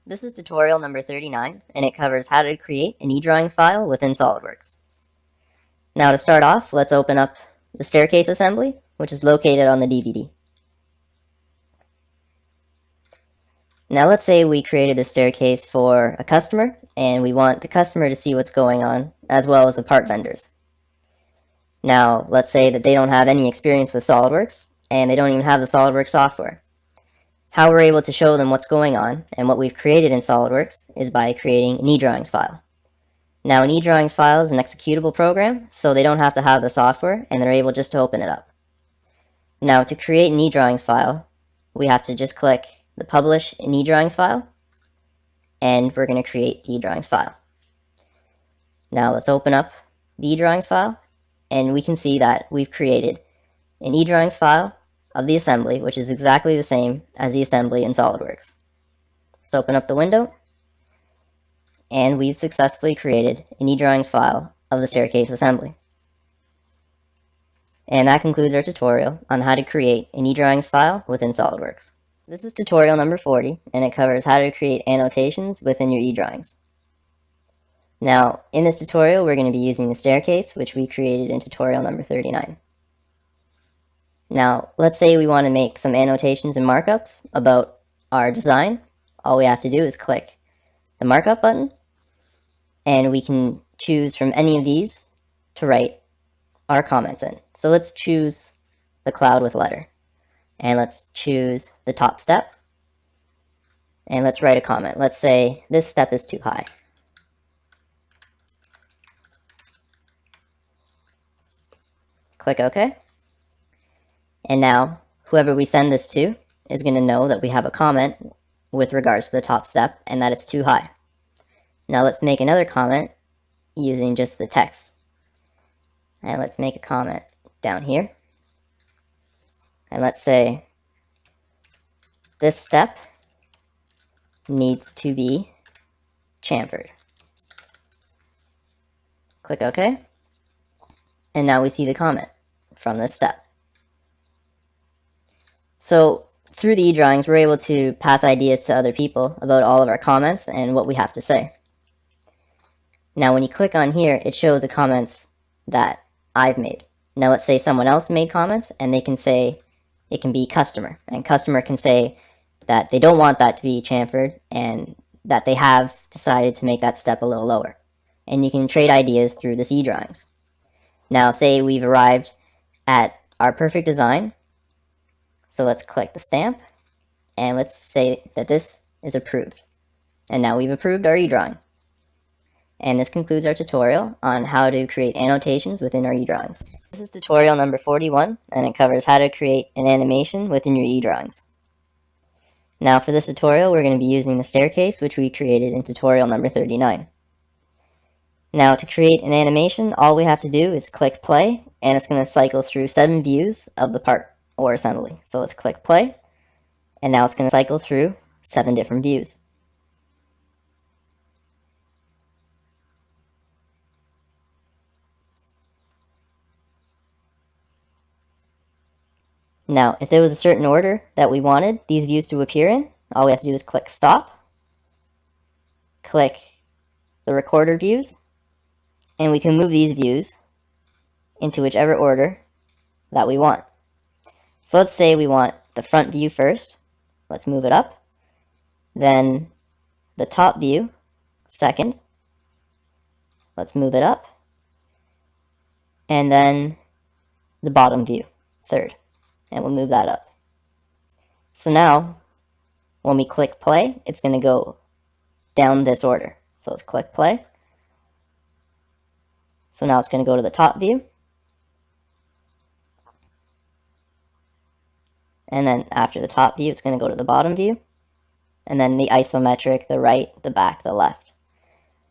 This is tutorial number 39, and it covers how to create an eDrawings file within Solidworks. Now to start off, let's open up the staircase assembly, which is located on the DVD. Now let's say we created a staircase for a customer, and we want the customer to see what's going on, as well as the part vendors. Now let's say that they don't have any experience with SolidWorks, and they don't even have the SolidWorks software. How we're able to show them what's going on and what we've created in SolidWorks is by creating an eDrawings file. Now an eDrawings file is an executable program, so they don't have to have the software and they're able just to open it up. Now to create an eDrawings file, we have to just click the Publish an eDrawings file, and we're going to create the eDrawings file. Now let's open up the eDrawings file, and we can see that we've created an eDrawings file of the assembly, which is exactly the same as the assembly in SolidWorks. Let's open up the window, and we've successfully created an eDrawings file of the staircase assembly. And that concludes our tutorial on how to create an eDrawings file within SolidWorks. This is tutorial number 40, and it covers how to create annotations within your eDrawings. Now, in this tutorial, we're going to be using the staircase, which we created in tutorial number 39. Now, let's say we want to make some annotations and markups about our design. All we have to do is click the markup button, and we can choose from any of these to write our comments in. So let's choose the cloud with letter, and let's choose the top step, and let's write a comment. Let's say this step is too high. Click OK. And now, whoever we send this to is going to know that we have a comment with regards to the top step and that it's too high. Now let's make another comment using just the text. And let's make a comment down here. And let's say, this step needs to be chamfered. Click OK. And now we see the comment from this step. So through the eDrawings, we're able to pass ideas to other people about all of our comments and what we have to say. Now when you click on here, it shows the comments that I've made. Now let's say someone else made comments, and they can say it can be customer, and customer can say that they don't want that to be chamfered and that they have decided to make that step a little lower. And you can trade ideas through this eDrawings. Now say we've arrived at our perfect design. So let's click the stamp, and let's say that this is approved. And now we've approved our eDrawing. And this concludes our tutorial on how to create annotations within our eDrawings. This is tutorial number 41, and it covers how to create an animation within your eDrawings. Now for this tutorial, we're going to be using the staircase, which we created in tutorial number 39. Now to create an animation, all we have to do is click play, and it's going to cycle through 7 views of the part or assembly. So let's click play, and now it's going to cycle through 7 different views. Now, if there was a certain order that we wanted these views to appear in, all we have to do is click stop, click the recorder views, and we can move these views into whichever order that we want. So let's say we want the front view first. Let's move it up. Then the top view second. Let's move it up. And then the bottom view third. And we'll move that up. So now, when we click play, it's going to go down this order. So let's click play. So now it's going to go to the top view. And then after the top view, it's going to go to the bottom view. And then the isometric, the right, the back, the left.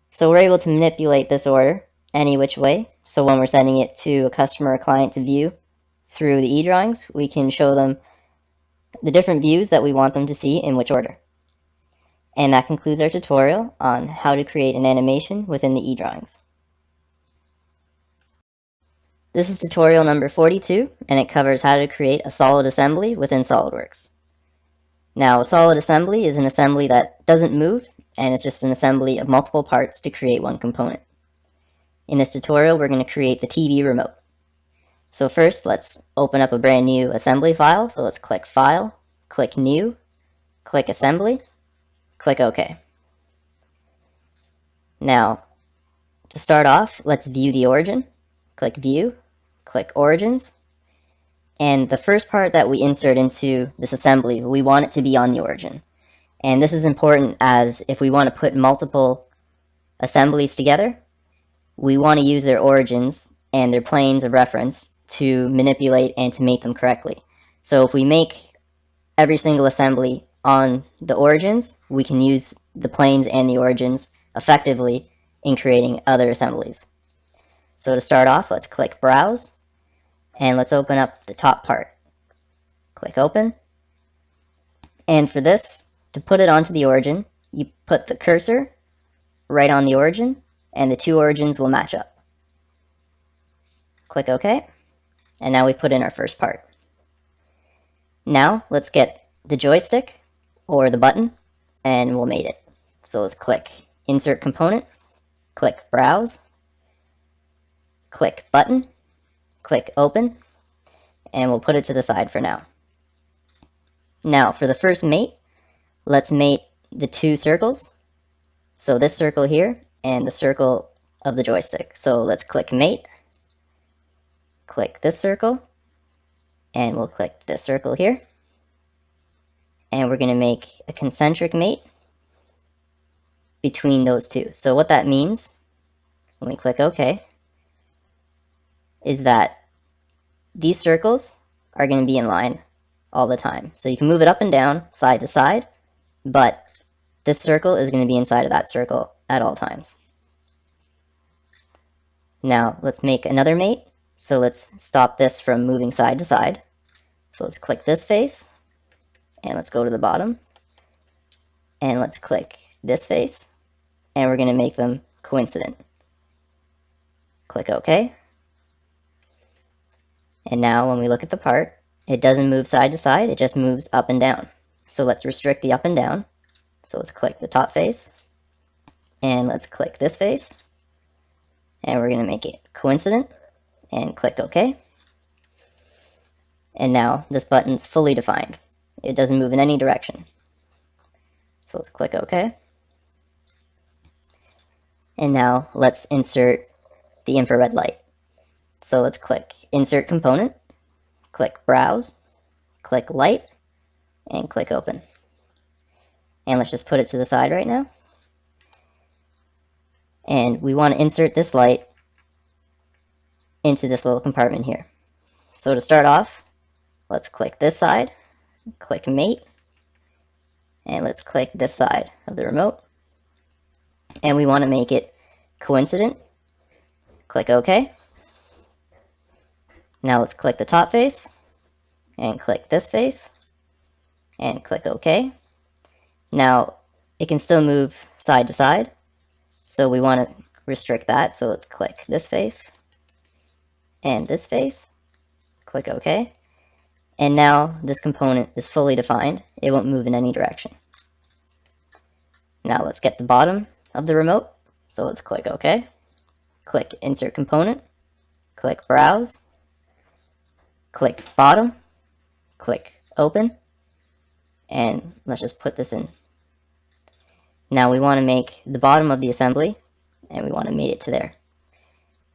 So we're able to manipulate this order any which way. So when we're sending it to a customer or client to view through the eDrawings, we can show them the different views that we want them to see in which order. And that concludes our tutorial on how to create an animation within the eDrawings. This is tutorial number 42, and it covers how to create a solid assembly within SolidWorks. Now, a solid assembly is an assembly that doesn't move, and it's just an assembly of multiple parts to create one component. In this tutorial, we're going to create the TV remote. So first, let's open up a brand new assembly file. So let's click File, click New, click Assembly, click OK. Now, to start off, let's view the origin. Click View, click Origins, and the first part that we insert into this assembly, we want it to be on the origin. And this is important as if we want to put multiple assemblies together, we want to use their origins and their planes of reference to manipulate and to mate them correctly. So if we make every single assembly on the origins, we can use the planes and the origins effectively in creating other assemblies. So to start off, let's click Browse, and let's open up the top part. Click Open. And for this, to put it onto the origin, you put the cursor right on the origin, and the two origins will match up. Click OK, and now we put in our first part. Now let's get the joystick or the button, and we'll mate it. So let's click Insert Component, click Browse, click Button, click Open, and we'll put it to the side for now. Now for the first mate, let's mate the two circles. So this circle here and the circle of the joystick. So let's click Mate, click this circle, and we'll click this circle here. And we're going to make a concentric mate between those two. So what that means, when we click OK, is that these circles are going to be in line all the time. So you can move it up and down, side to side, but this circle is going to be inside of that circle at all times. Now let's make another mate. So let's stop this from moving side to side. So let's click this face, and let's go to the bottom, and let's click this face, and we're going to make them coincident. Click OK. And now when we look at the part, it doesn't move side to side, it just moves up and down. So let's restrict the up and down. So let's click the top face, and let's click this face, and we're going to make it coincident, and click OK. And now this button's fully defined. It doesn't move in any direction. So let's click OK. And now let's insert the infrared light. So let's click Insert Component, click Browse, click Light, and click Open. And let's just put it to the side right now. And we want to insert this light into this little compartment here. So to start off, let's click this side, click Mate, and let's click this side of the remote. And we want to make it coincident. Click OK. Now let's click the top face, and click this face, and click OK. Now it can still move side to side, so we want to restrict that. So let's click this face and this face, click OK. And now this component is fully defined. It won't move in any direction. Now let's get the bottom of the remote. So let's click OK. Click Insert Component, click Browse, click Bottom, click Open, and let's just put this in. Now we want to make the bottom of the assembly, and we want to mate it to there.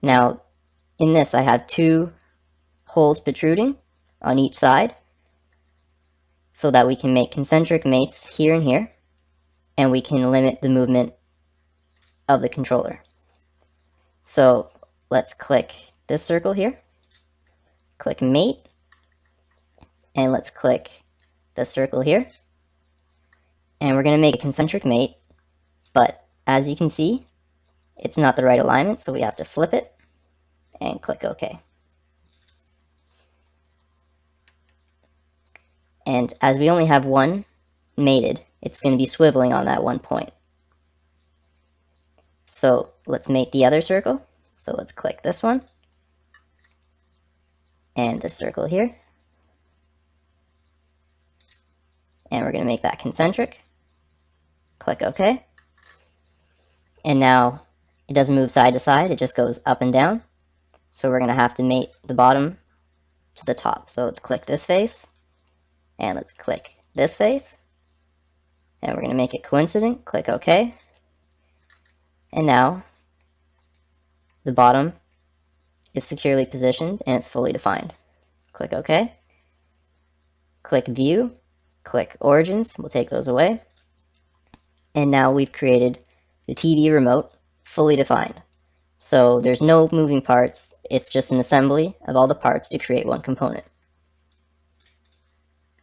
Now in this I have two holes protruding on each side so that we can make concentric mates here and here, and we can limit the movement of the controller. So let's click this circle here, click Mate, and let's click this circle here, and we're going to make a concentric mate, but as you can see, it's not the right alignment, so we have to flip it and click OK. And as we only have one mated, it's going to be swiveling on that one point. So let's mate the other circle. So let's click this one and this circle here, and we're going to make that concentric. Click OK. And now it doesn't move side to side, it just goes up and down. So we're going to have to mate the bottom to the top. So let's click this face, and let's click this face, and we're going to make it coincident. Click OK. And now the bottom is securely positioned and it's fully defined. Click OK. Click View. Click Origins. We'll take those away. And now we've created the TV remote fully defined. So there's no moving parts. It's just an assembly of all the parts to create one component.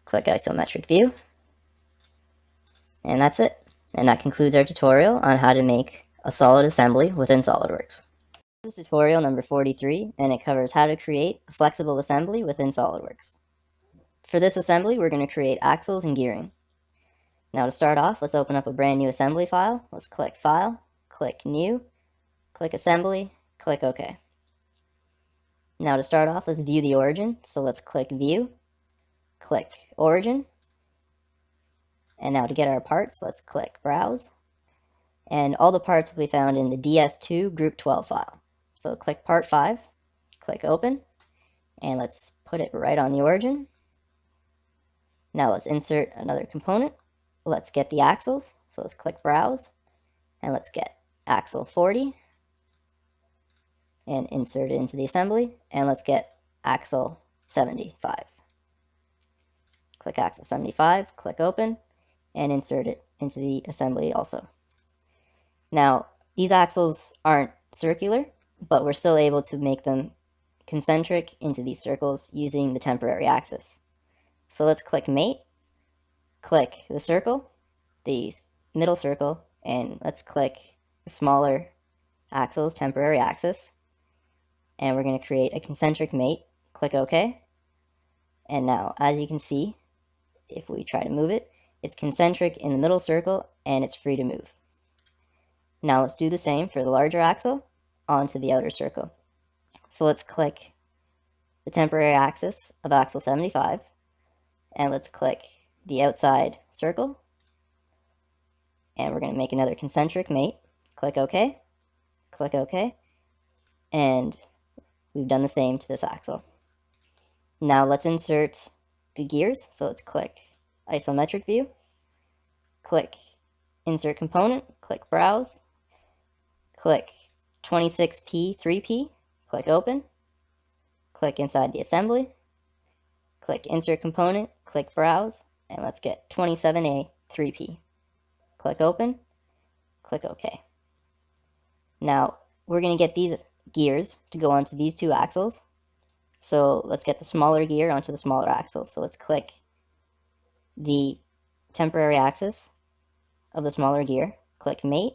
Click Isometric View. And that's it. And that concludes our tutorial on how to make a solid assembly within SolidWorks. This is tutorial number 43, and it covers how to create a flexible assembly within SolidWorks. For this assembly, we're going to create axles and gearing. Now to start off, let's open up a brand new assembly file. Let's click File, click New, click Assembly, click OK. Now to start off, let's view the origin. So let's click View, click Origin. And now to get our parts, let's click Browse. And all the parts will be found in the DS2 Group 12 file. So click Part 5, click Open, and let's put it right on the origin. Now let's insert another component. Let's get the axles. So let's click Browse, and let's get axle 40, and insert it into the assembly. And let's get axle 75. Click axle 75, click Open, and insert it into the assembly also. Now, these axles aren't circular, but we're still able to make them concentric into these circles using the temporary axis. So let's click Mate, click the circle, the middle circle, and let's click the smaller axle's temporary axis. And we're going to create a concentric mate. Click OK. And now, as you can see, if we try to move it, it's concentric in the middle circle and it's free to move. Now let's do the same for the larger axle onto the outer circle. So let's click the temporary axis of axle 75, and let's click the outside circle, and we're going to make another concentric mate. Click OK, click OK, and we've done the same to this axle. Now let's insert the gears. So let's click Isometric View, click Insert Component, click Browse, click 26P 3P, click Open, click inside the assembly, click Insert Component, click Browse, and let's get 27A 3P. Click Open, click OK. Now we're going to get these gears to go onto these two axles. So let's get the smaller gear onto the smaller axle. So let's click the temporary axis of the smaller gear, click Mate,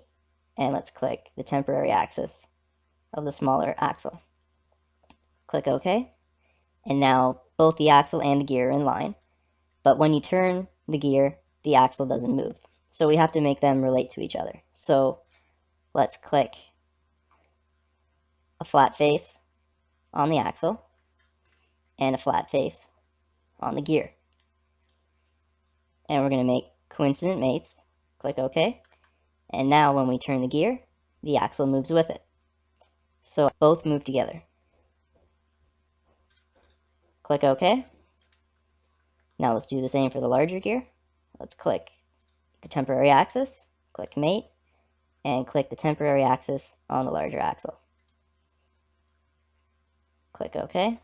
and let's click the temporary axis of the smaller axle. Click OK. And now both the axle and the gear are in line. But when you turn the gear, the axle doesn't move. So we have to make them relate to each other. So let's click a flat face on the axle and a flat face on the gear. And we're going to make coincident mates. Click OK. And now when we turn the gear, the axle moves with it. So both move together. Click OK. Now let's do the same for the larger gear. Let's click the temporary axis, click Mate, and click the temporary axis on the larger axle. Click OK.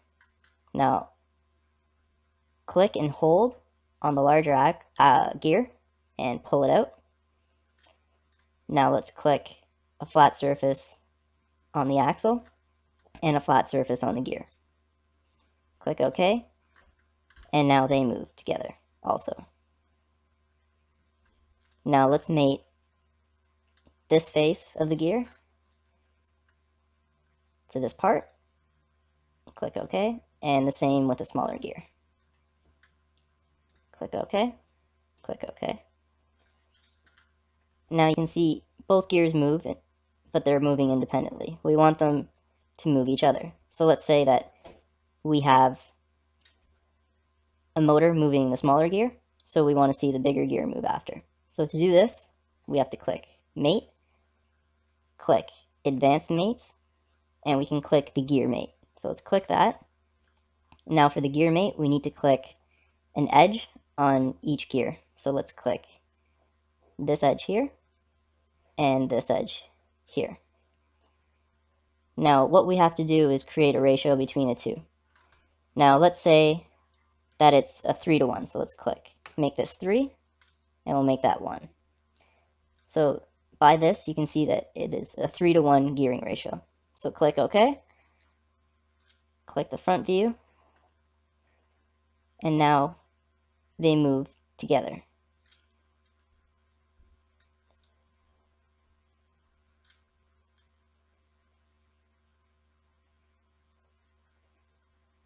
Now click and hold on the larger gear and pull it out. Now let's click a flat surface on the axle and a flat surface on the gear. Click OK, and now they move together also. Now let's mate this face of the gear to this part. Click OK, and the same with the smaller gear. Click OK, click OK. Now you can see both gears move, but they're moving independently. We want them to move each other. So let's say that we have a motor moving the smaller gear. so we want to see the bigger gear move after. So to do this, we have to click Mate, click Advanced Mates, and we can click the Gear Mate. So let's click that. Now for the Gear Mate, we need to click an edge on each gear. So let's click this edge here and this edge here. Now what we have to do is create a ratio between the two. Now let's say that it's a 3:1, so let's click make this 3 and we'll make that 1. So by this you can see that it is a 3:1 gearing ratio. So click OK, click the front view, and now they move together.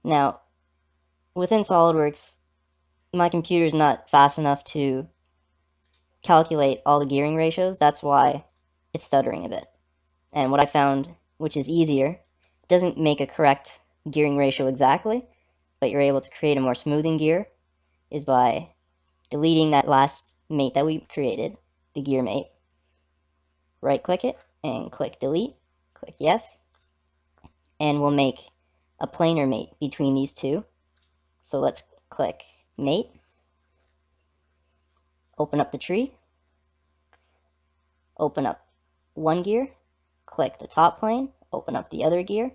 Now, within SolidWorks, my computer is not fast enough to calculate all the gearing ratios. That's why it's stuttering a bit. And what I found, which is easier, doesn't make a correct gearing ratio exactly, but you're able to create a more smoothing gear, is by deleting that last mate that we created, the gear mate. Right click it and click delete, click yes, and we'll make a planar mate between these two. So let's click mate, open up the tree, open up one gear, click the top plane, open up the other gear,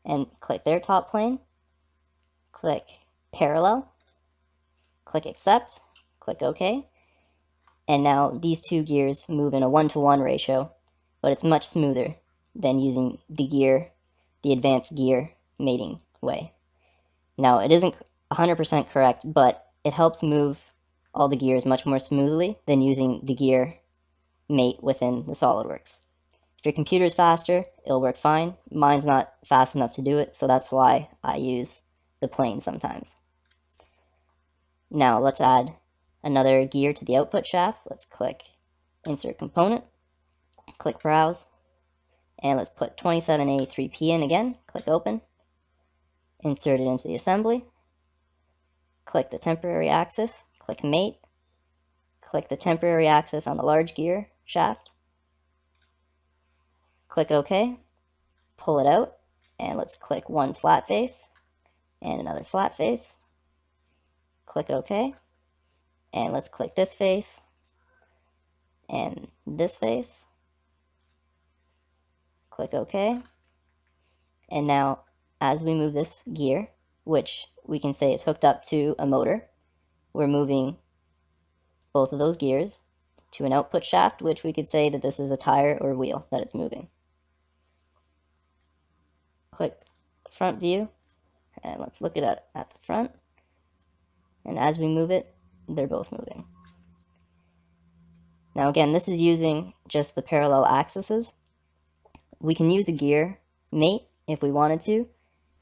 and click their top plane, click parallel, click accept, click OK, and now these two gears move in a 1:1 ratio, but it's much smoother than using the advanced gear mating way. Now it isn't 100% correct, but it helps move all the gears much more smoothly than using the gear mate within the SolidWorks. If your computer is faster, it'll work fine. Mine's not fast enough to do it, so that's why I use the plane sometimes. Now let's add another gear to the output shaft. Let's click Insert Component, click Browse, and let's put 27A3P in again. Click Open, insert it into the assembly, click the temporary axis, click Mate, click the temporary axis on the large gear shaft, click OK, pull it out, and let's click one flat face and another flat face, click OK, and let's click this face and this face, click OK, and now as we move this gear, which we can say is hooked up to a motor, we're moving both of those gears to an output shaft, which we could say that this is a tire or wheel that it's moving. Click front view, and let's look at it at the front, and as we move it, they're both moving. Now again, this is using just the parallel axes. We can use the gear mate if we wanted to.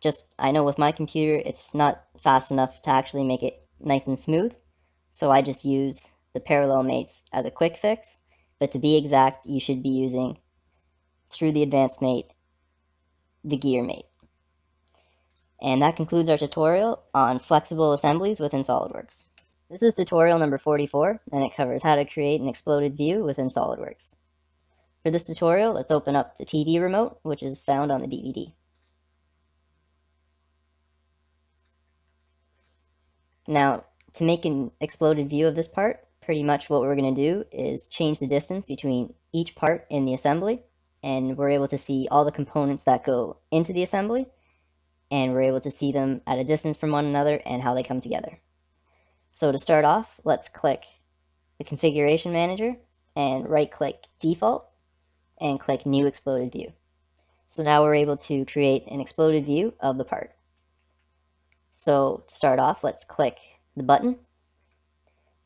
Just, I know with my computer, it's not fast enough to actually make it nice and smooth, so I just use the parallel mates as a quick fix. But to be exact, you should be using, through the advanced mate, the gear mate. And that concludes our tutorial on flexible assemblies within SolidWorks. This is tutorial number 44, and it covers how to create an exploded view within SolidWorks. For this tutorial, let's open up the TV remote, which is found on the DVD. Now, to make an exploded view of this part, pretty much what we're going to do is change the distance between each part in the assembly, and we're able to see all the components that go into the assembly, and we're able to see them at a distance from one another and how they come together. So to start off, let's click the Configuration Manager and right-click Default and click New Exploded View. So now we're able to create an exploded view of the part. So to start off, let's click the button,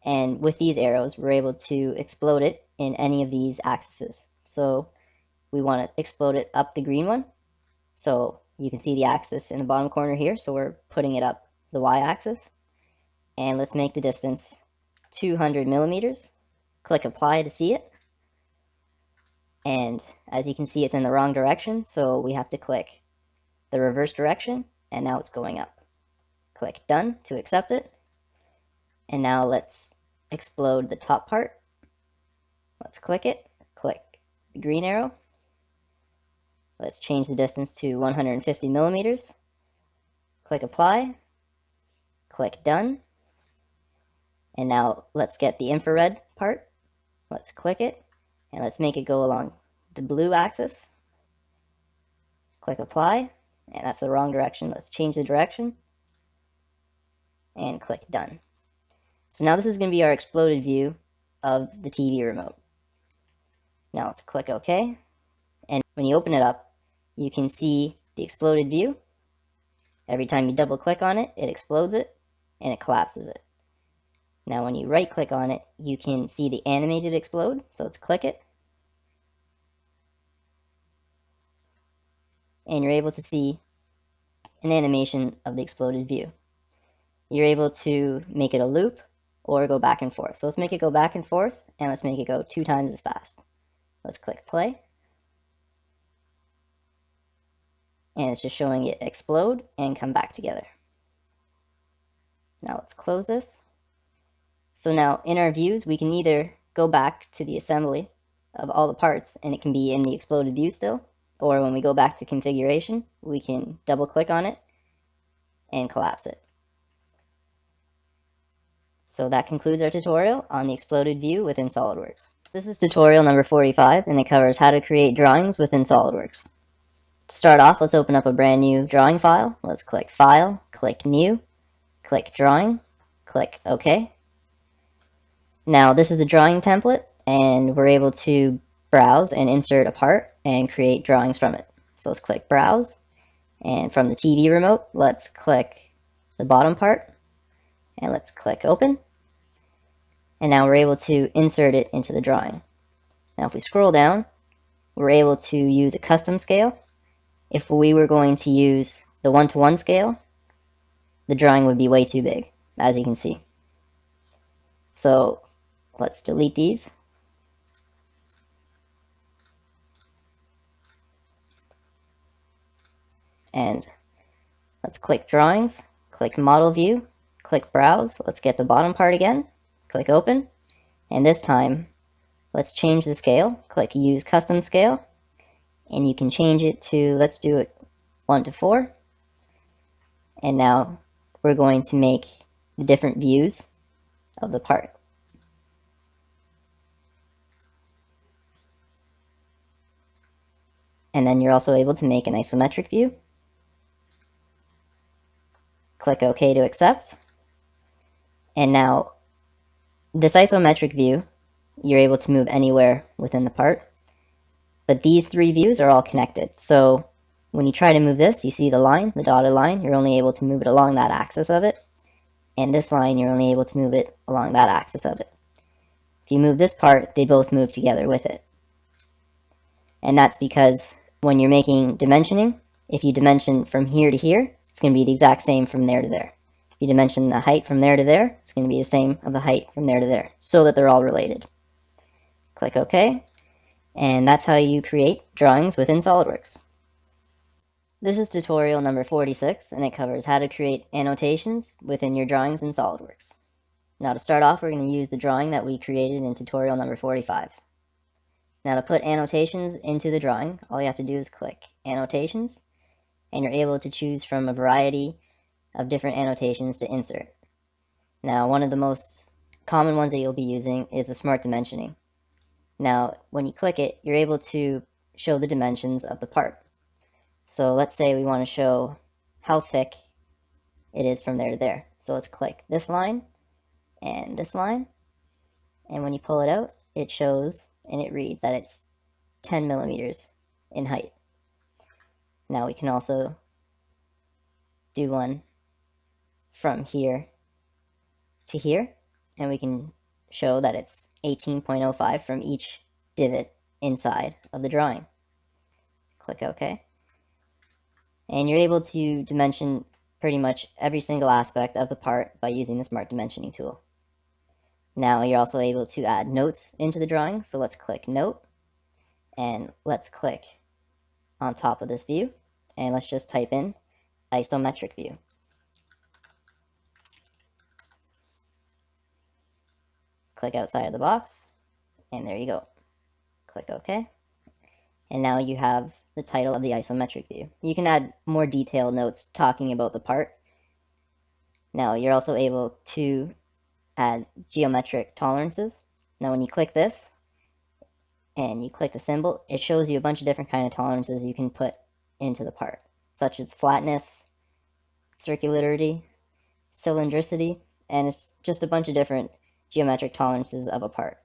and with these arrows, we're able to explode it in any of these axes. So we want to explode it up the green one. So you can see the axis in the bottom corner here, so we're putting it up the y-axis. And let's make the distance 200 millimeters. Click Apply to see it. And as you can see, it's in the wrong direction, so we have to click the reverse direction, and now it's going up. Click Done to accept it. And now let's explode the top part. Let's click it, click the green arrow. Let's change the distance to 150 millimeters. Click apply, click done. And now let's get the infrared part. Let's click it, and let's make it go along the blue axis. Click apply, and that's the wrong direction. Let's change the direction, and click done. So now this is going to be our exploded view of the TV remote. Now let's click OK, and when you open it up, you can see the exploded view. Every time you double click on it, it explodes it, and it collapses it. Now when you right click on it, you can see the animated explode, so let's click it. And you're able to see an animation of the exploded view. You're able to make it a loop or go back and forth. So let's make it go back and forth, and let's make it go 2 times as fast. Let's click play. And it's just showing it explode and come back together. Now let's close this. So now in our views, we can either go back to the assembly of all the parts, and it can be in the exploded view still, or when we go back to configuration, we can double click on it and collapse it. So that concludes our tutorial on the exploded view within SolidWorks. This is tutorial number 45, and it covers how to create drawings within SolidWorks. To start off, let's open up a brand new drawing file. Let's click File, click New, click Drawing, click OK. Now this is the drawing template, and we're able to browse and insert a part and create drawings from it. So let's click Browse, and from the TV remote, let's click the bottom part, and let's click Open. And now we're able to insert it into the drawing. Now if we scroll down, we're able to use a custom scale. If we were going to use the 1:1 scale, the drawing would be way too big, as you can see. So let's delete these. And let's click Drawings, click Model View, click Browse. Let's get the bottom part again, click Open. And this time, let's change the scale. Click Use Custom Scale. And you can change it to, let's do it 1:4. And now we're going to make the different views of the part. And then you're also able to make an isometric view. Click OK to accept. And now this isometric view, you're able to move anywhere within the part. But these 3 views are all connected. So when you try to move this, you see the line, the dotted line, you're only able to move it along that axis of it. And this line, you're only able to move it along that axis of it. If you move this part, they both move together with it. And that's because when you're making dimensioning, if you dimension from here to here, it's going to be the exact same from there to there. If you dimension the height from there to there, it's going to be the same of the height from there to there, so that they're all related. Click OK, and that's how you create drawings within SolidWorks. This is tutorial number 46, and it covers how to create annotations within your drawings in SolidWorks. Now to start off, we're going to use the drawing that we created in tutorial number 45. Now to put annotations into the drawing, all you have to do is click Annotations, and you're able to choose from a variety of different annotations to insert. Now one of the most common ones that you'll be using is the Smart Dimensioning. Now when you click it, you're able to show the dimensions of the part. So let's say we want to show how thick it is from there to there. So let's click this line and this line, and when you pull it out, it shows and it reads that it's 10 millimeters in height. Now we can also do one from here to here, and we can show that it's 18.05 from each divot inside of the drawing. Click OK. And you're able to dimension pretty much every single aspect of the part by using the Smart Dimensioning tool. Now you're also able to add notes into the drawing, so let's click Note, and let's click on top of this view, and let's just type in isometric view. click outside of the box, and there you go. Click OK. And now you have the title of the isometric view. You can add more detailed notes talking about the part. Now you're also able to add geometric tolerances. Now when you click this and you click the symbol, it shows you a bunch of different kind of tolerances you can put into the part, such as flatness, circularity, cylindricity, and it's just a bunch of different geometric tolerances of a part.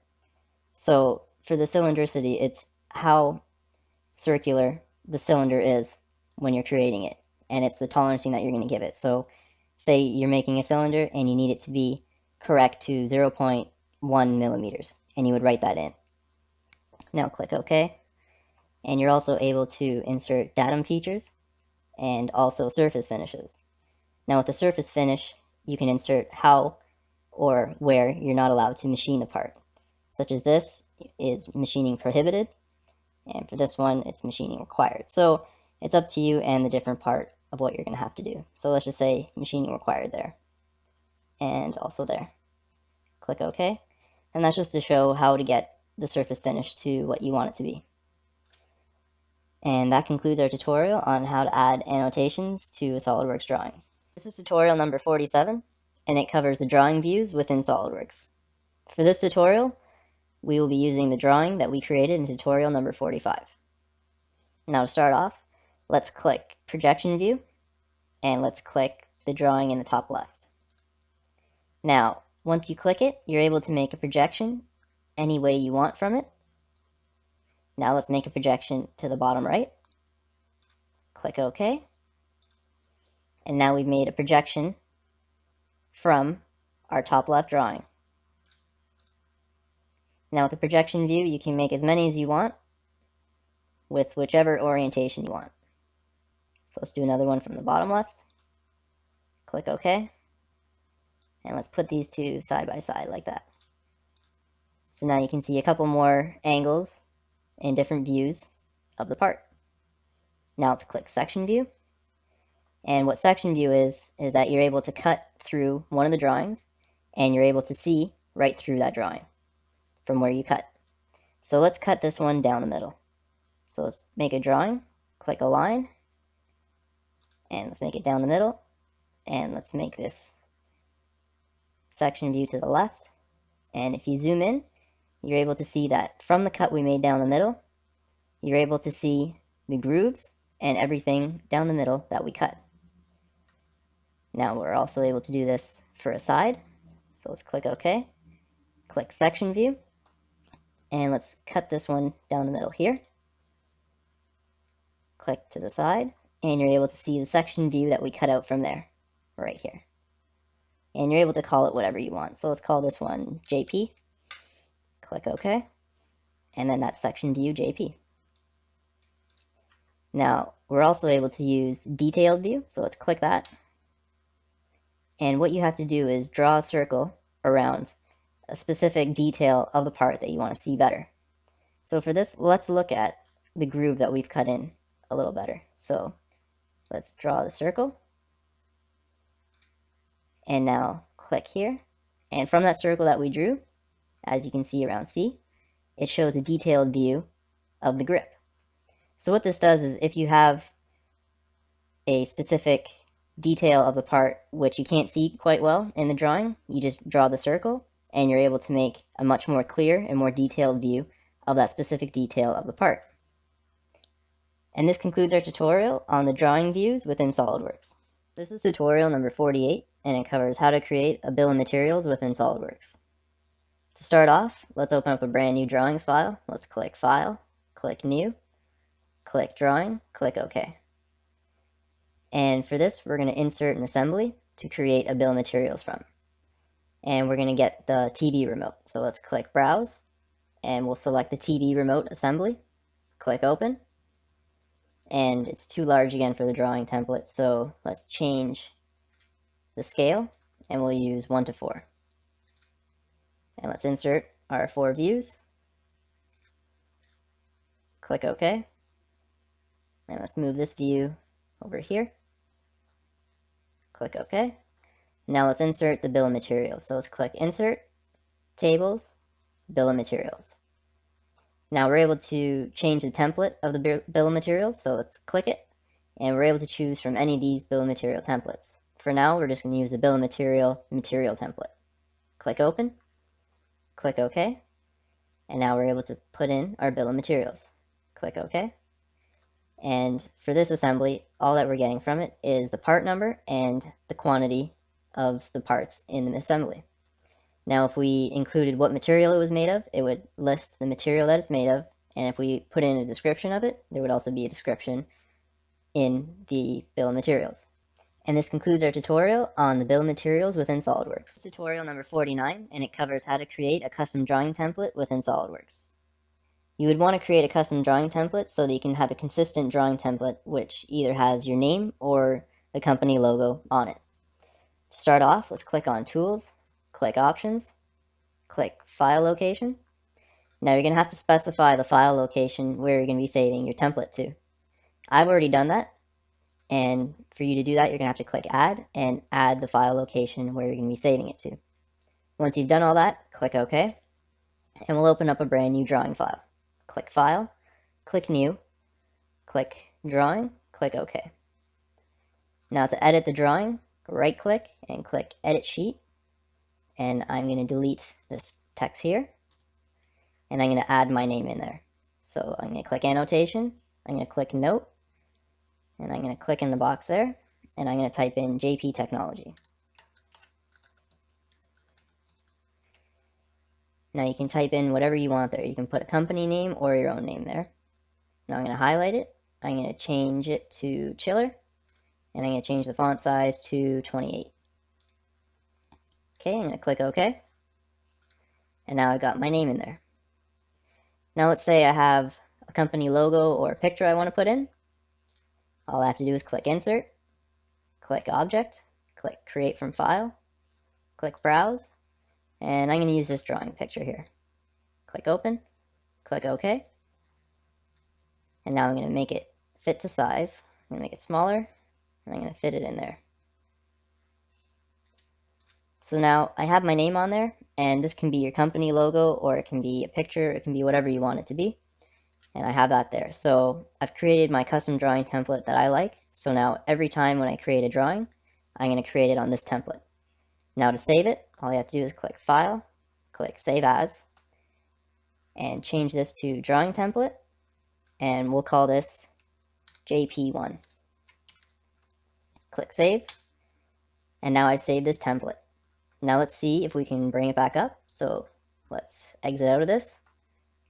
So for the cylindricity, it's how circular the cylinder is when you're creating it, and it's the tolerancing that you're going to give it. So say you're making a cylinder and you need it to be correct to 0.1 millimeters, and you would write that in. Now click OK, and you're also able to insert datum features and also surface finishes. Now with the surface finish, you can insert how or where you're not allowed to machine the part, such as this is machining prohibited, and for this one it's machining required. So it's up to you and the different part of what you're going to have to do. So let's just say machining required there, and also there. Click OK, and that's just to show how to get the surface finish to what you want it to be. And that concludes our tutorial on how to add annotations to a SolidWorks drawing. This is tutorial number 47, and it covers the drawing views within SolidWorks. For this tutorial, we will be using the drawing that we created in tutorial number 45. Now to start off, let's click Projection View, and let's click the drawing in the top left. Now, once you click it, you're able to make a projection any way you want from it. Now let's make a projection to the bottom right. Click OK. And now we've made a projection from our top left drawing. Now with the projection view, you can make as many as you want with whichever orientation you want. So let's do another one from the bottom left. Click OK. And let's put these two side by side like that. So now you can see a couple more angles and different views of the part. Now let's click Section View. And what Section View is that you're able to cut through one of the drawings, and you're able to see right through that drawing from where you cut. So let's cut this one down the middle. So let's make a drawing, click a line, and let's make it down the middle, and let's make this section view to the left. And if you zoom in, you're able to see that from the cut we made down the middle, you're able to see the grooves and everything down the middle that we cut. Now we're also able to do this for a side. So let's click OK, click Section View, and let's cut this one down the middle here. Click to the side, and you're able to see the section view that we cut out from there, right here. And you're able to call it whatever you want. So let's call this one JP. Click OK, and then that's section view JP. Now we're also able to use detailed view, so let's click that. And what you have to do is draw a circle around a specific detail of the part that you want to see better. So for this, let's look at the groove that we've cut in a little better. So let's draw the circle. And now click here. And from that circle that we drew, as you can see around C, it shows a detailed view of the grip. So what this does is if you have a specific detail of the part which you can't see quite well in the drawing, you just draw the circle and you're able to make a much more clear and more detailed view of that specific detail of the part. And this concludes our tutorial on the drawing views within SolidWorks. This is tutorial number 48, and it covers how to create a bill of materials within SolidWorks. To start off, let's open up a brand new drawings file. Let's click File, click New, click Drawing, click OK. And for this, we're going to insert an assembly to create a bill of materials from. And we're going to get the TV remote. So let's click Browse, and we'll select the TV remote assembly. Click Open. And it's too large again for the drawing template, so let's change the scale, and we'll use 1:4. And let's insert our 4 views. Click OK. And let's move this view over here. Click OK. Now let's insert the bill of materials. So let's click Insert, tables, bill of materials. Now we're able to change the template of the bill of materials, so let's click it, and we're able to choose from any of these bill of material templates. For now, we're just going to use the bill of material template. Click open, click OK, and now we're able to put in our bill of materials. Click OK. And for this assembly, all that we're getting from it is the part number and the quantity of the parts in the assembly. Now, if we included what material it was made of, it would list the material that it's made of, and if we put in a description of it, there would also be a description in the bill of materials. And this concludes our tutorial on the bill of materials within SolidWorks. This is tutorial number 49, and it covers how to create a custom drawing template within SolidWorks. You would want to create a custom drawing template so that you can have a consistent drawing template which either has your name or the company logo on it. To start off, let's click on Tools, click Options, click File Location. Now you're going to have to specify the file location where you're going to be saving your template to. I've already done that, and for you to do that, you're going to have to click Add and add the file location where you're going to be saving it to. Once you've done all that, click OK, and we'll open up a brand new drawing file. Click File, click New, click Drawing, click OK. Now to edit the drawing, right click and click Edit Sheet, and I'm going to delete this text here, and I'm going to add my name in there. So I'm going to click Annotation, I'm going to click Note, and I'm going to click in the box there, and I'm going to type in JP Technology. Now you can type in whatever you want there. You can put a company name or your own name there. Now I'm going to highlight it. I'm going to change it to Chiller, and I'm going to change the font size to 28. Okay, I'm going to click OK, and now I got my name in there. Now let's say I have a company logo or a picture I want to put in. All I have to do is click Insert, click Object, click Create from File, click Browse, and I'm going to use this drawing picture here. Click Open, click OK, and now I'm going to make it fit to size. I'm going to make it smaller, and I'm going to fit it in there. So now I have my name on there, and this can be your company logo, or it can be a picture, it can be whatever you want it to be. And I have that there. So I've created my custom drawing template that I like. So now every time when I create a drawing, I'm going to create it on this template. Now to save it, all you have to do is click File, click Save As, and change this to Drawing Template, and we'll call this JP1. Click Save, and now I've saved this template. Now let's see if we can bring it back up. So let's exit out of this,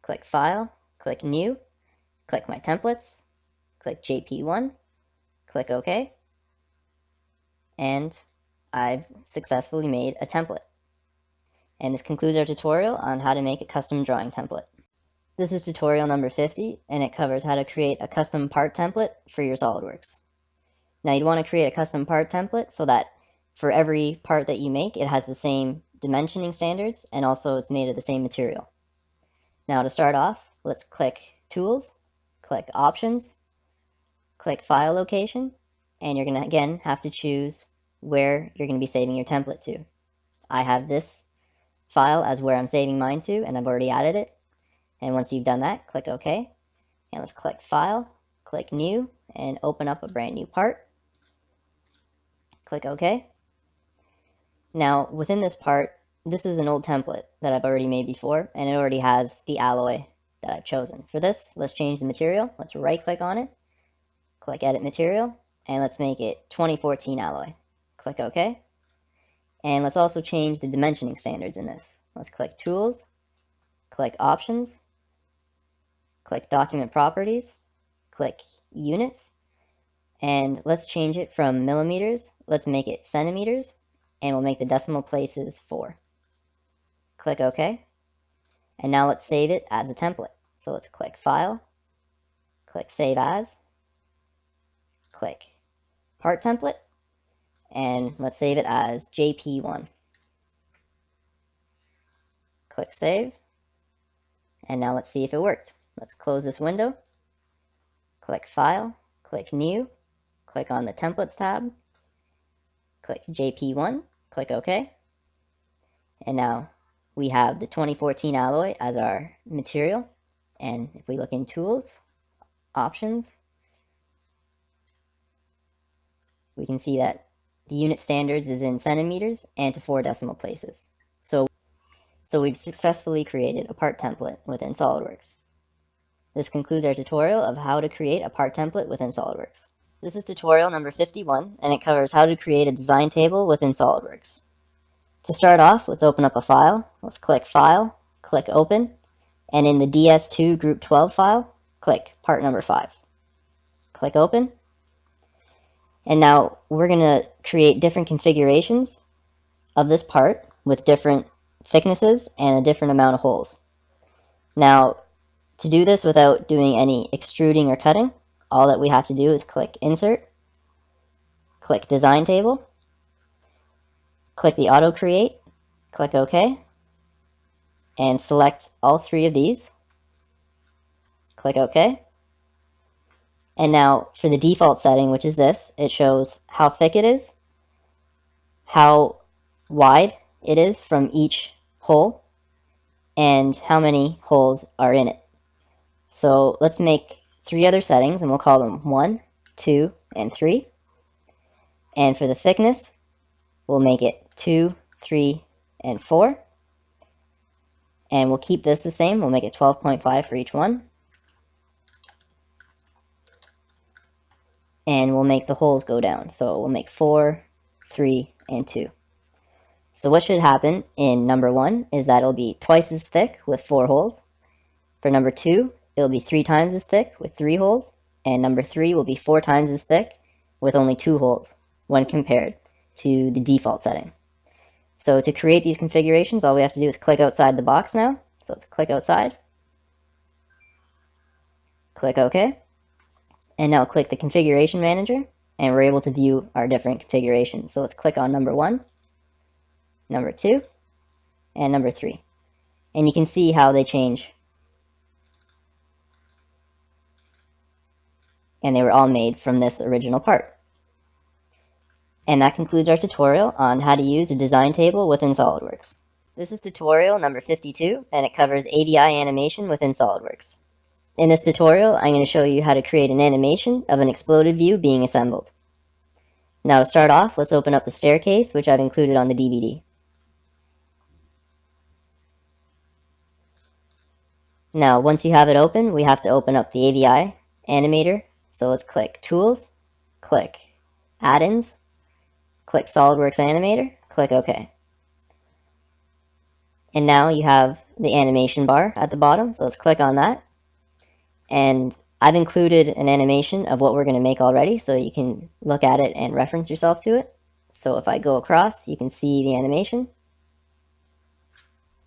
click File, click New, click My Templates, click JP1, click OK, and I've successfully made a template. And this concludes our tutorial on how to make a custom drawing template. This is tutorial number 50, and it covers how to create a custom part template for your SolidWorks. Now you'd want to create a custom part template so that for every part that you make, it has the same dimensioning standards, and also it's made of the same material. Now to start off, let's click Tools, click Options, click File Location, and you're going to again have to choose where you're going to be saving your template to. I have this file as where I'm saving mine to, and I've already added it. And once you've done that, click OK, and let's click File, click New, and open up a brand new part. Click OK. Now within this part, this is an old template that I've already made before, and it already has the alloy that I've chosen. For this, let's change the material. Let's right click on it, click Edit Material, and let's make it 2014 alloy. Click OK. And let's also change the dimensioning standards in this. Let's click Tools, click Options, click Document Properties, click Units, and let's change it from millimeters. Let's make it centimeters, and we'll make the decimal places 4. Click OK. And now let's save it as a template. So let's click File, click Save As, click Part Template, and let's save it as JP1. Click Save, and now let's see if it worked. Let's close this window, click File, click New, click on the Templates tab, click JP1, click OK, and now we have the 2014 alloy as our material. And if we look in Tools, Options, we can see that the unit standards is in centimeters and to 4 decimal places. So we've successfully created a part template within SolidWorks. This concludes our tutorial of how to create a part template within SolidWorks. This is tutorial number 51, and it covers how to create a design table within SolidWorks. To start off, let's open up a file. Let's click File, click Open, and in the DS2 Group 12 file, click part number 5. Click Open. And now we're going to create different configurations of this part with different thicknesses and a different amount of holes. Now, to do this without doing any extruding or cutting, all that we have to do is click Insert, click Design Table, click the Auto Create, click OK, and select all 3 of these. Click OK. And now for the default setting, which is this, it shows how thick it is, how wide it is from each hole, and how many holes are in it. So let's make 3 other settings, and we'll call them 1, 2, and 3. And for the thickness, we'll make it 2, 3, and 4. And we'll keep this the same. We'll make it 12.5 for each one. And we'll make the holes go down. So we'll make 4, 3, and 2. So what should happen in number 1 is that it'll be twice as thick with 4 holes. For number 2, it'll be 3 times as thick with 3 holes. And number 3 will be 4 times as thick with only 2 holes when compared to the default setting. So to create these configurations, all we have to do is click outside the box now. So let's click outside. Click OK. And now click the Configuration Manager, and we're able to view our different configurations. So let's click on number 1, number 2, and number 3. And you can see how they change. And they were all made from this original part. And that concludes our tutorial on how to use a design table within SolidWorks. This is tutorial number 52, and it covers AVI animation within SolidWorks. In this tutorial, I'm going to show you how to create an animation of an exploded view being assembled. Now to start off, let's open up the staircase, which I've included on the DVD. Now, once you have it open, we have to open up the AVI Animator. So let's click Tools, click Add-ins, click SolidWorks Animator, click OK. And now you have the animation bar at the bottom, so let's click on that. And I've included an animation of what we're going to make already, so you can look at it and reference yourself to it. So if I go across, you can see the animation.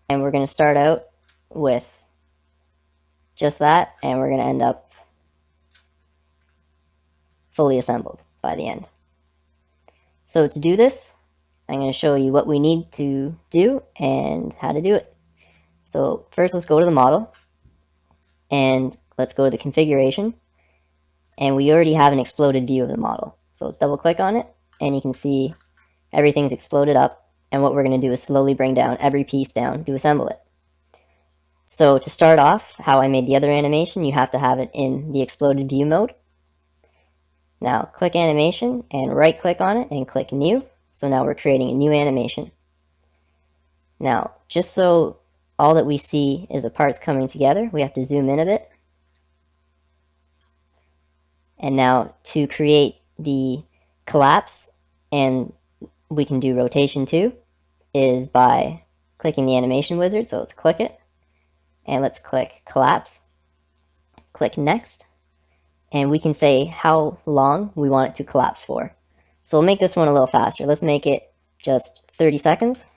And we're going to start out with just that, and we're going to end up fully assembled by the end. So to do this, I'm going to show you what we need to do and how to do it. So first, let's go to the model, and let's go to the configuration, and we already have an exploded view of the model. So let's double click on it, and you can see everything's exploded up, and what we're going to do is slowly bring down every piece down to assemble it. So to start off, how I made the other animation, you have to have it in the exploded view mode. Now click animation and right click on it and click new. So now we're creating a new animation. Now, just so all that we see is the parts coming together, we have to zoom in a bit. And now to create the collapse, and we can do rotation too, is by clicking the animation wizard. So let's click it, and let's click collapse, click next, and we can say how long we want it to collapse for. So we'll make this one a little faster. Let's make it just 30 seconds.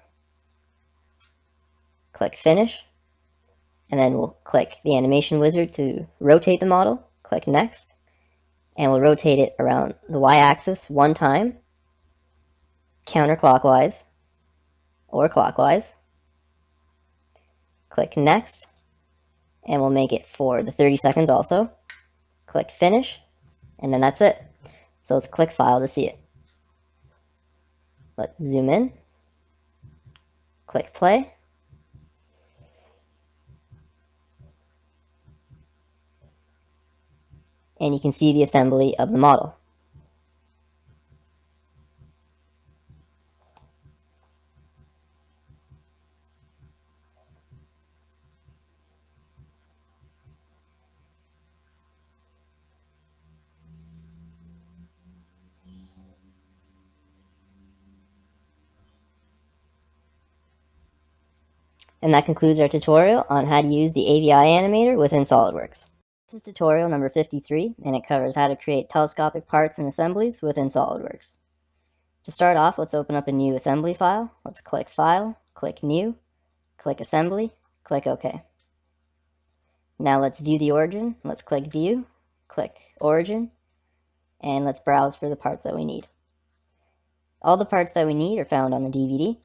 Click finish, and then we'll click the animation wizard to rotate the model, click next, and we'll rotate it around the y-axis 1 time, counterclockwise or clockwise. Click next, and we'll make it for the 30 seconds also. Click finish, and then that's it. So let's click file to see it. Let's zoom in, click play, and you can see the assembly of the model. And that concludes our tutorial on how to use the AVI Animator within Solidworks. This is tutorial number 53, and it covers how to create telescopic parts and assemblies within Solidworks. To start off, let's open up a new assembly file. Let's click File, click New, click Assembly, click OK. Now let's view the origin. Let's click View, click Origin, and let's browse for the parts that we need. All the parts that we need are found on the DVD,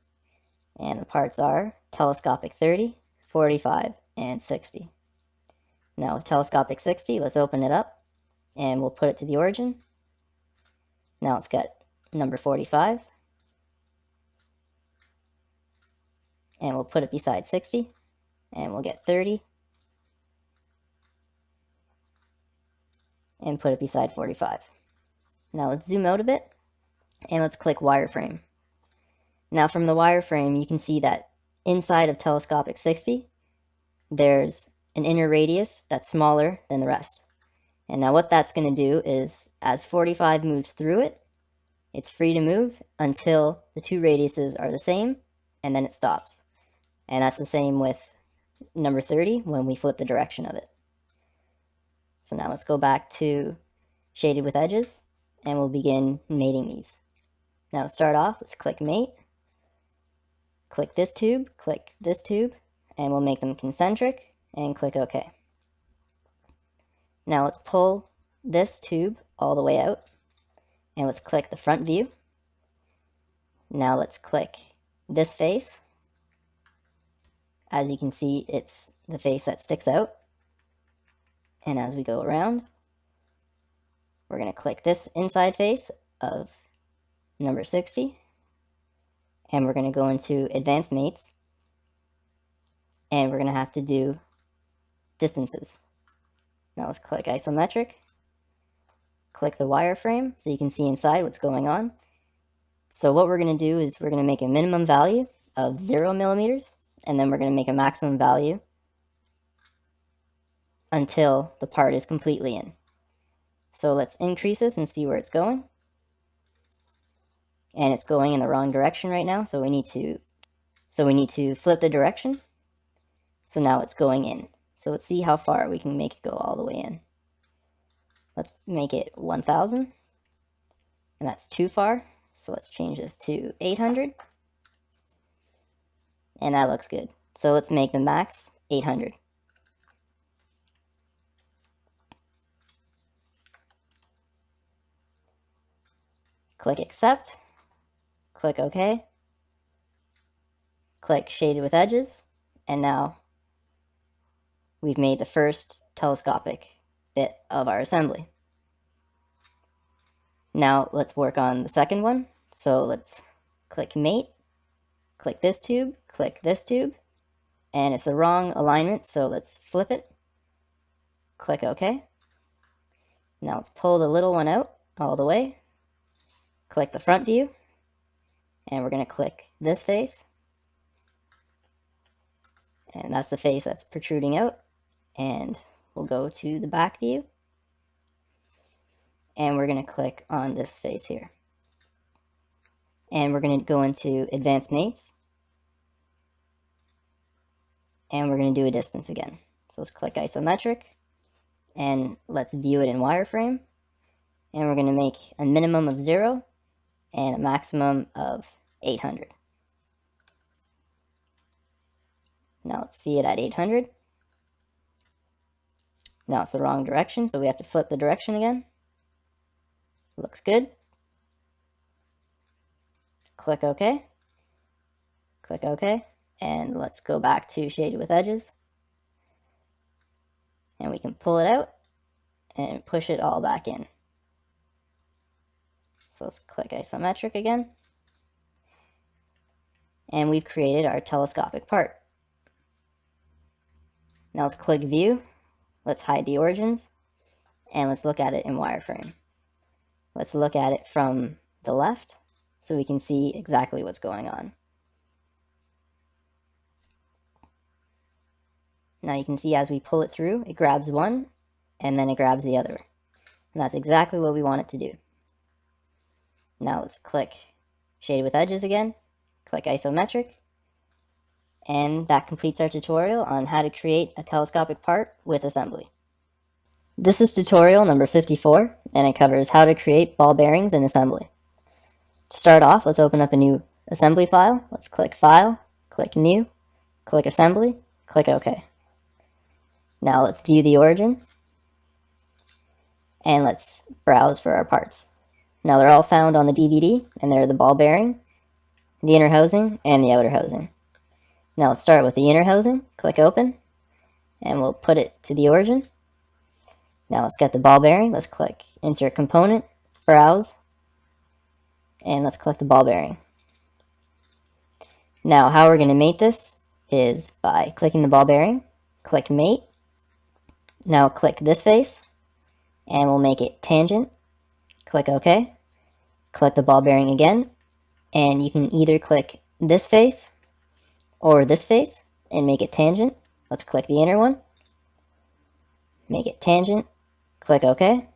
and the parts are Telescopic 30, 45, and 60. Now with Telescopic 60, let's open it up, and we'll put it to the origin. Now let's get number 45, and we'll put it beside 60, and we'll get 30, and put it beside 45. Now let's zoom out a bit, and let's click Wireframe. Now from the wireframe, you can see that inside of Telescopic 60, there's an inner radius that's smaller than the rest. And now what that's going to do is, as 45 moves through it, it's free to move until the two radiuses are the same, and then it stops. And that's the same with number 30 when we flip the direction of it. So now let's go back to Shaded with Edges, and we'll begin mating these. Now to start off, let's click Mate. Click this tube, and we'll make them concentric, and click OK. Now let's pull this tube all the way out, and let's click the front view. Now let's click this face. As you can see, it's the face that sticks out. And as we go around, we're going to click this inside face of number 60. And we're going to go into Advanced Mates, and we're going to have to do distances. Now let's click Isometric, click the wireframe so you can see inside what's going on. So what we're going to do is we're going to make a minimum value of 0 millimeters, and then we're going to make a maximum value until the part is completely in. So let's increase this and see where it's going. And it's going in the wrong direction right now, so we need to flip the direction. So now it's going in. So let's see how far we can make it go all the way in. Let's make it 1000, and that's too far. So let's change this to 800, and that looks good. So let's make the max 800. Click Accept. Click OK, click Shaded with Edges, and now we've made the first telescopic bit of our assembly. Now let's work on the second one. So let's click Mate, click this tube, and it's the wrong alignment, so let's flip it. Click OK. Now let's pull the little one out all the way, click the front view, and we're going to click this face, and that's the face that's protruding out. And we'll go to the back view, and we're going to click on this face here, and we're going to go into Advanced Mates, and we're going to do a distance again. So let's click Isometric, and let's view it in wireframe, and we're going to make a minimum of 0 and a maximum of 800. Now let's see it at 800. Now it's the wrong direction, so we have to flip the direction again. Looks good. Click OK. Click OK. And let's go back to Shaded with Edges. And we can pull it out and push it all back in. So let's click Isometric again. And we've created our telescopic part. Now let's click View. Let's hide the origins. and let's look at it in wireframe. Let's look at it from the left so we can see exactly what's going on. Now you can see as we pull it through, it grabs one and then it grabs the other. And that's exactly what we want it to do. Now let's click Shade with Edges again, click Isometric, and that completes our tutorial on how to create a telescopic part with assembly. This is tutorial number 54, and it covers how to create ball bearings in assembly. To start off, let's open up a new assembly file. Let's click File, click New, click Assembly, click OK. Now let's view the origin, and let's browse for our parts. Now they're all found on the DVD, and they're the ball bearing, the inner housing, and the outer housing. Now let's start with the inner housing, click Open, and we'll put it to the origin. Now let's get the ball bearing, let's click Insert Component, Browse, and let's click the ball bearing. Now how we're going to mate this is by clicking the ball bearing, click Mate, now click this face, and we'll make it tangent, click OK, click the ball bearing again, and you can either click this face or this face and make it tangent. Let's click the inner one, make it tangent, click OK,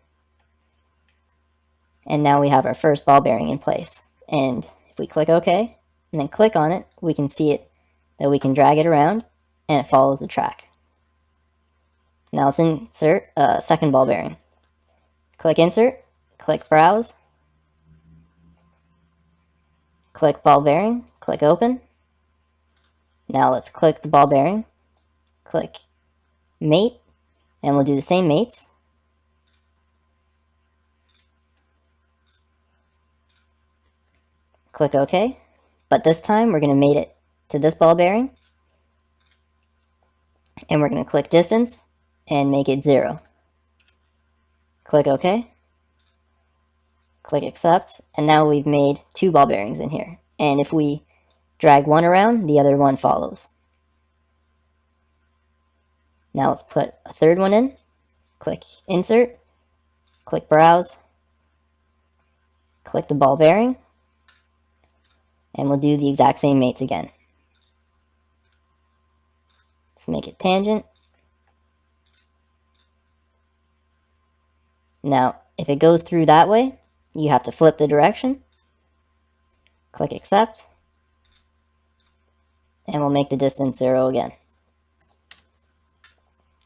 and now we have our first ball bearing in place. And if we click OK and then click on it, we can see it that we can drag it around and it follows the track. Now let's insert a second ball bearing. Click Insert, click Browse, click Ball Bearing, click Open. Now let's click the ball bearing, click Mate, and we'll do the same mates. Click OK, but this time we're going to mate it to this ball bearing, and we're going to click Distance and make it 0. Click OK, click Accept, and now we've made 2 ball bearings in here. And if we drag one around, the other one follows. Now let's put a third one in. Click Insert, click Browse, click the ball bearing, and we'll do the exact same mates again. Let's make it tangent. Now, if it goes through that way, you have to flip the direction. Click Accept, and we'll make the distance 0 again.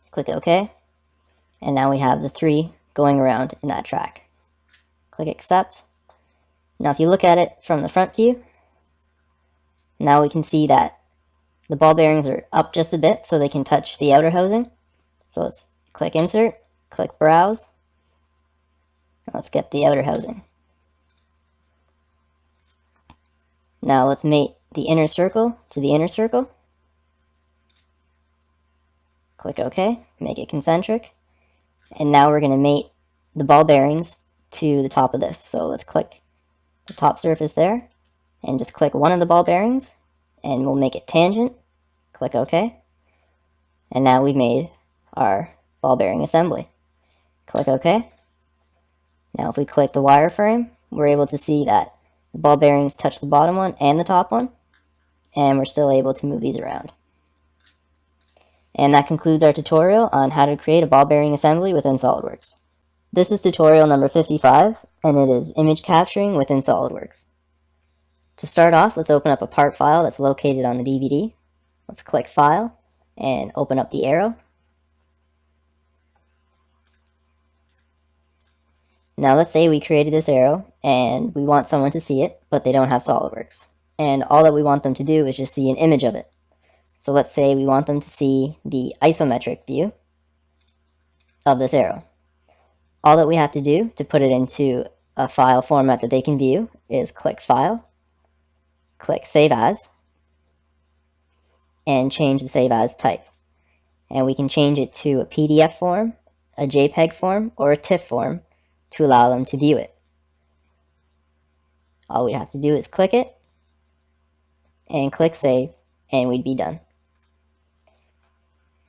Click OK, and now we have the 3 going around in that track. Click Accept. Now if you look at it from the front view, now we can see that the ball bearings are up just a bit so they can touch the outer housing. So let's click Insert, click Browse, and let's get the outer housing. Now let's mate the inner circle to the inner circle. Click OK, make it concentric. And now we're going to mate the ball bearings to the top of this. So let's click the top surface there and just click one of the ball bearings and we'll make it tangent. Click OK. And now we've made our ball bearing assembly. Click OK. Now if we click the wireframe, we're able to see that the ball bearings touch the bottom one and the top one, and we're still able to move these around. And that concludes our tutorial on how to create a ball bearing assembly within SolidWorks. This is tutorial number 55, and it is image capturing within SolidWorks. To start off, let's open up a part file that's located on the DVD. Let's click File and open up the arrow. Now let's say we created this arrow and we want someone to see it, but they don't have SolidWorks. And all that we want them to do is just see an image of it. So let's say we want them to see the isometric view of this arrow. All that we have to do to put it into a file format that they can view is click File, click Save As, and change the Save As type. And we can change it to a PDF form, a JPEG form, or a TIFF form to allow them to view it. All we have to do is click it and click Save, and we'd be done.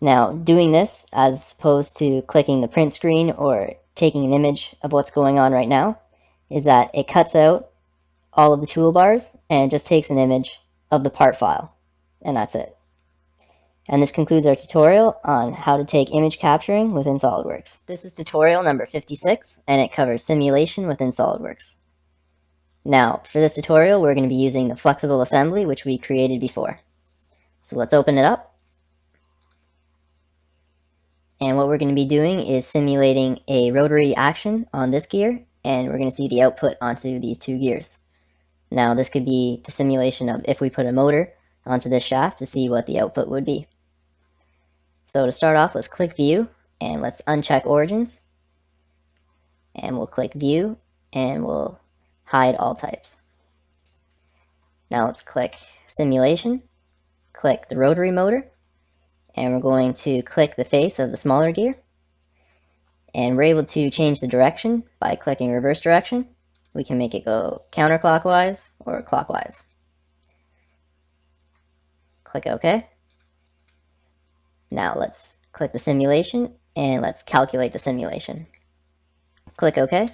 Now, doing this as opposed to clicking the print screen or taking an image of what's going on right now is that it cuts out all of the toolbars and it just takes an image of the part file, and that's it. And this concludes our tutorial on how to take image capturing within SolidWorks. This is tutorial number 56, and it covers simulation within SolidWorks. Now, for this tutorial, we're going to be using the flexible assembly, which we created before. So let's open it up. And what we're going to be doing is simulating a rotary action on this gear, and we're going to see the output onto these two gears. Now, this could be the simulation of if we put a motor onto this shaft to see what the output would be. So to start off, let's click View, and let's uncheck Origins. And we'll click View, and we'll hide all types. Now let's click Simulation, click the rotary motor, and we're going to click the face of the smaller gear. And we're able to change the direction by clicking reverse direction. We can make it go counterclockwise or clockwise. Click OK. Now let's click the simulation and let's calculate the simulation. Click OK.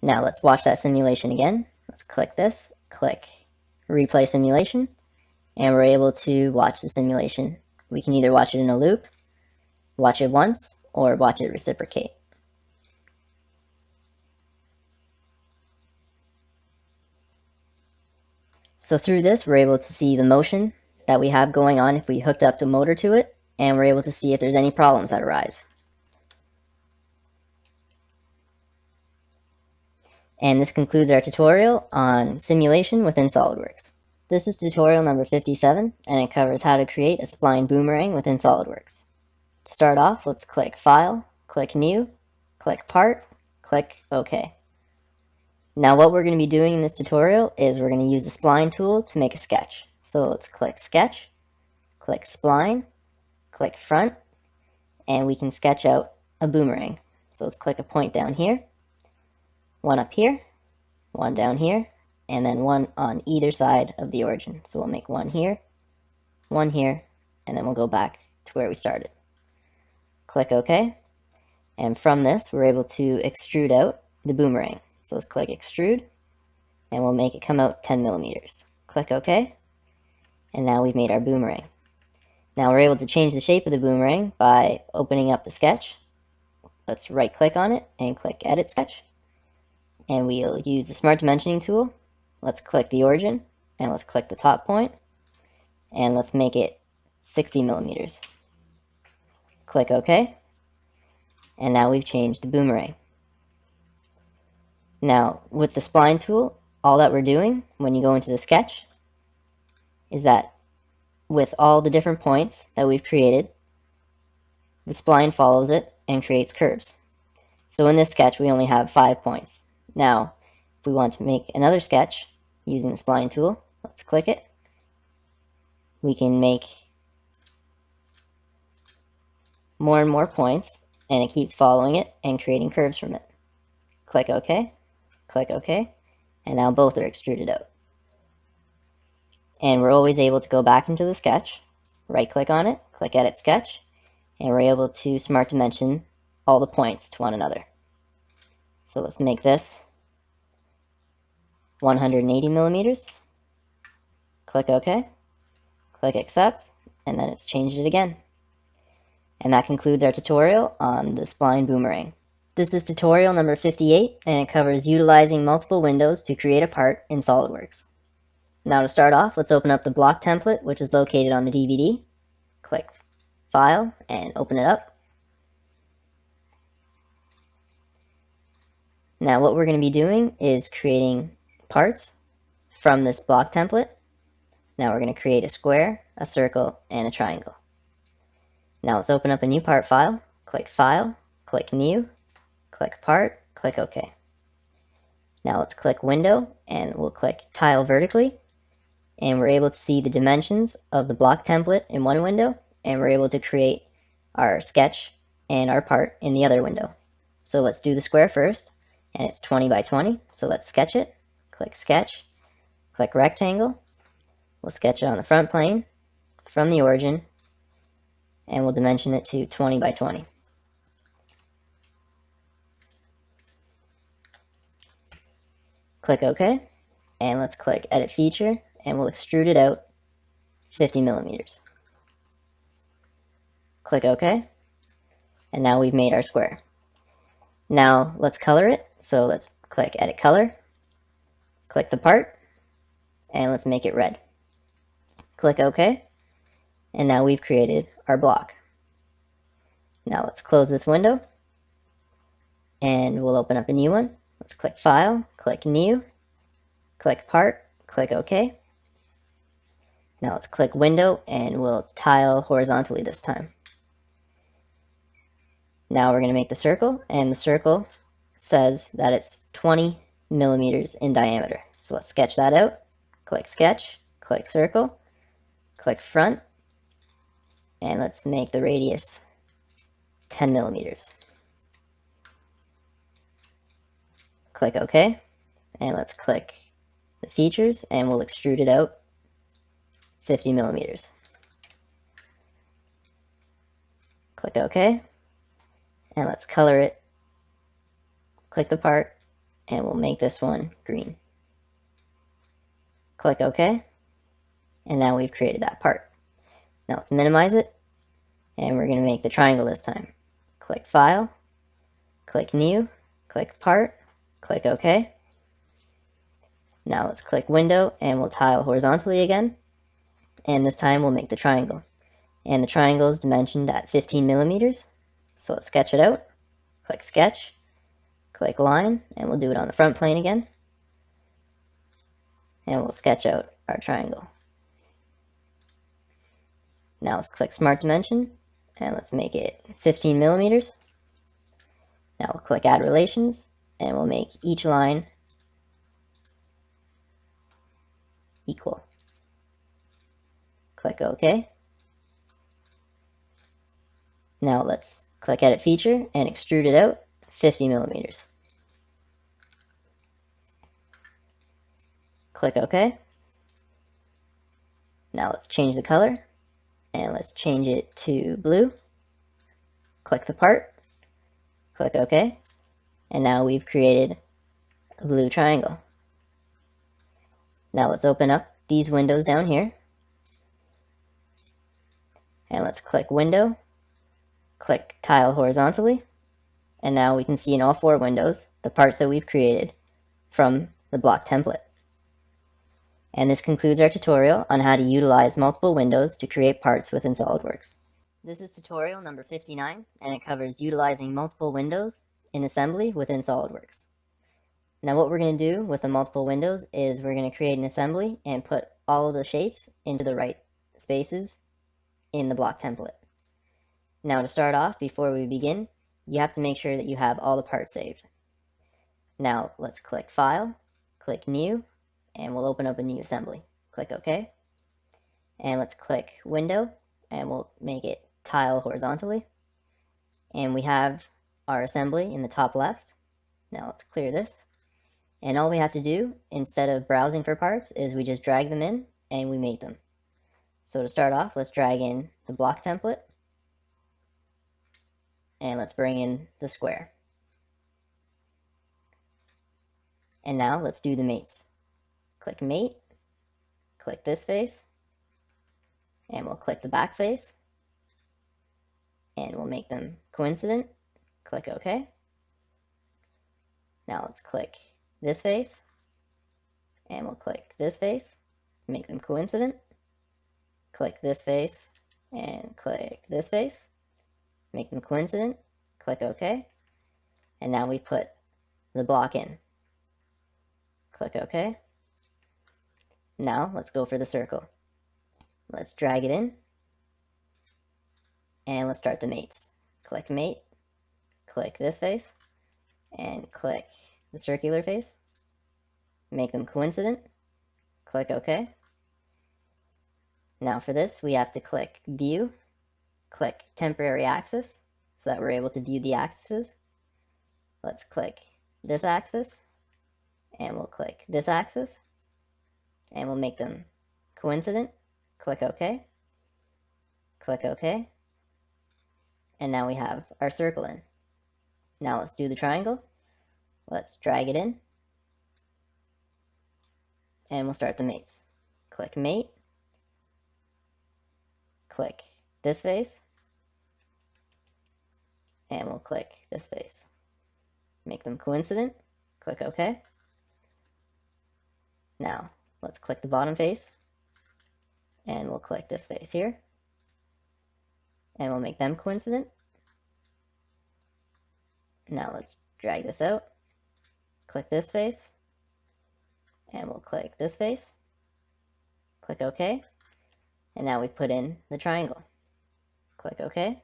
Now let's watch that simulation again. Let's click this, click replay simulation, and we're able to watch the simulation. We can either watch it in a loop, watch it once, or watch it reciprocate. So through this, we're able to see the motion that we have going on if we hooked up the motor to it, and we're able to see if there's any problems that arise. And this concludes our tutorial on simulation within SolidWorks. This is tutorial number 57, and it covers how to create a spline boomerang within SolidWorks. To start off, let's click File, click New, click Part, click OK. Now what we're going to be doing in this tutorial is we're going to use the Spline tool to make a sketch. So let's click Sketch, click Spline, click Front, and we can sketch out a boomerang. So let's click a point down here, one up here, one down here, and then one on either side of the origin. So we'll make one here, and then we'll go back to where we started. Click OK, and from this we're able to extrude out the boomerang. So let's click Extrude, and we'll make it come out 10 millimeters. Click OK, and now we've made our boomerang. Now we're able to change the shape of the boomerang by opening up the sketch. Let's right click on it and click Edit Sketch, and we'll use the Smart Dimensioning tool. Let's click the origin, and let's click the top point, and let's make it 60 millimeters. Click OK, and now we've changed the boomerang. Now, with the Spline tool, all that we're doing when you go into the sketch is that with all the different points that we've created, the spline follows it and creates curves. So in this sketch, we only have 5 points. Now, if we want to make another sketch using the Spline tool, let's click it. We can make more and more points, and it keeps following it and creating curves from it. Click OK. Click OK, and now both are extruded out. And we're always able to go back into the sketch, right click on it, click Edit Sketch, and we're able to Smart Dimension all the points to one another. So let's make this 180 millimeters. Click OK, click Accept, and then it's changed it again. And that concludes our tutorial on the Spline Boomerang. This is tutorial number 58, and it covers utilizing multiple windows to create a part in SolidWorks. Now to start off, let's open up the block template, which is located on the DVD. Click File and open it up. Now what we're going to be doing is creating parts from this block template. Now we're going to create a square, a circle, and a triangle. Now let's open up a new part file. Click File, click New, click Part, click OK. Now let's click Window, and we'll click Tile Vertically, and we're able to see the dimensions of the block template in one window, and we're able to create our sketch and our part in the other window. So let's do the square first, and it's 20 by 20, so let's sketch it. Click Sketch, click Rectangle. We'll sketch it on the front plane from the origin and we'll dimension it to 20 by 20. Click OK, and let's click Edit Feature, and we'll extrude it out 50 millimeters. Click OK, and now we've made our square. Now let's color it, so let's click Edit Color, click the part, and let's make it red. Click OK, and now we've created our block. Now let's close this window, and we'll open up a new one. Let's click File, click New, click Part, click OK. Now let's click Window, and we'll tile horizontally this time. Now we're going to make the circle, and the circle says that it's 20 millimeters in diameter. So let's sketch that out. Click Sketch, click Circle, click Front, and let's make the radius 10 millimeters. Click OK, and let's click the features, and we'll extrude it out 50 millimeters. Click OK, and let's color it. Click the part, and we'll make this one green. Click OK, and now we've created that part. Now let's minimize it, and we're going to make the triangle this time. Click File, click New, click Part, click OK. Now let's click Window, and we'll tile horizontally again, and this time we'll make the triangle. And the triangle is dimensioned at 15 millimeters, so let's sketch it out. Click Sketch, click Line, and we'll do it on the front plane again, and we'll sketch out our triangle. Now let's click Smart Dimension, and let's make it 15 millimeters. Now we'll click Add Relations, and we'll make each line equal. Click OK. Now let's click Edit Feature and extrude it out 50 millimeters. Click OK. Now let's change the color, and let's change it to blue. Click the part, click OK, and now we've created a blue triangle. Now let's open up these windows down here, and let's click Window, click Tile horizontally, and now we can see in all 4 windows the parts that we've created from the block template. And this concludes our tutorial on how to utilize multiple windows to create parts within SolidWorks. This is tutorial number 59, and it covers utilizing multiple windows in assembly within SolidWorks. Now what we're going to do with the multiple windows is we're going to create an assembly and put all of the shapes into the right spaces in the block template. Now to start off, before we begin, you have to make sure that you have all the parts saved. Now let's click File, click New, and we'll open up a new assembly. Click OK. And let's click Window, and we'll make it tile horizontally. And we have our assembly in the top left. Now let's clear this. And all we have to do, instead of browsing for parts, is we just drag them in and we make them. So to start off, let's drag in the block template, and let's bring in the square. And now let's do the mates. Click Mate, click this face, and we'll click the back face, and we'll make them coincident. Click OK. Now let's click this face, and we'll click this face, make them coincident. Click this face, and click this face, make them coincident. Click OK. And now we put the block in. Click OK. Now let's go for the circle. Let's drag it in, and let's start the mates. Click Mate, click this face, and click the circular face. Make them coincident. Click OK. Now for this, we have to click View, click Temporary Axis, so that we're able to view the axes. Let's click this axis, and we'll click this axis, and we'll make them coincident. Click OK. Click OK. And now we have our circle in. Now let's do the triangle. Let's drag it in. And we'll start the mates. Click mate. Click this face. And we'll click this face. Make them coincident. Click OK. Now let's click the bottom face. And we'll click this face here. And we'll make them coincident. Now let's drag this out. Click this face. And we'll click this face. Click OK. And now we've put in the triangle. Click OK.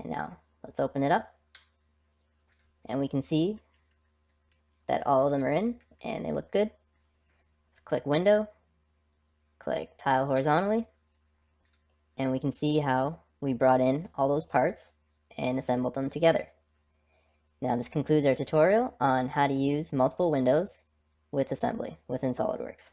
And now let's open it up. And we can see that all of them are in and they look good. Let's click window. Click tile horizontally. And we can see how we brought in all those parts and assembled them together. Now this concludes our tutorial on how to use multiple windows with assembly within SolidWorks.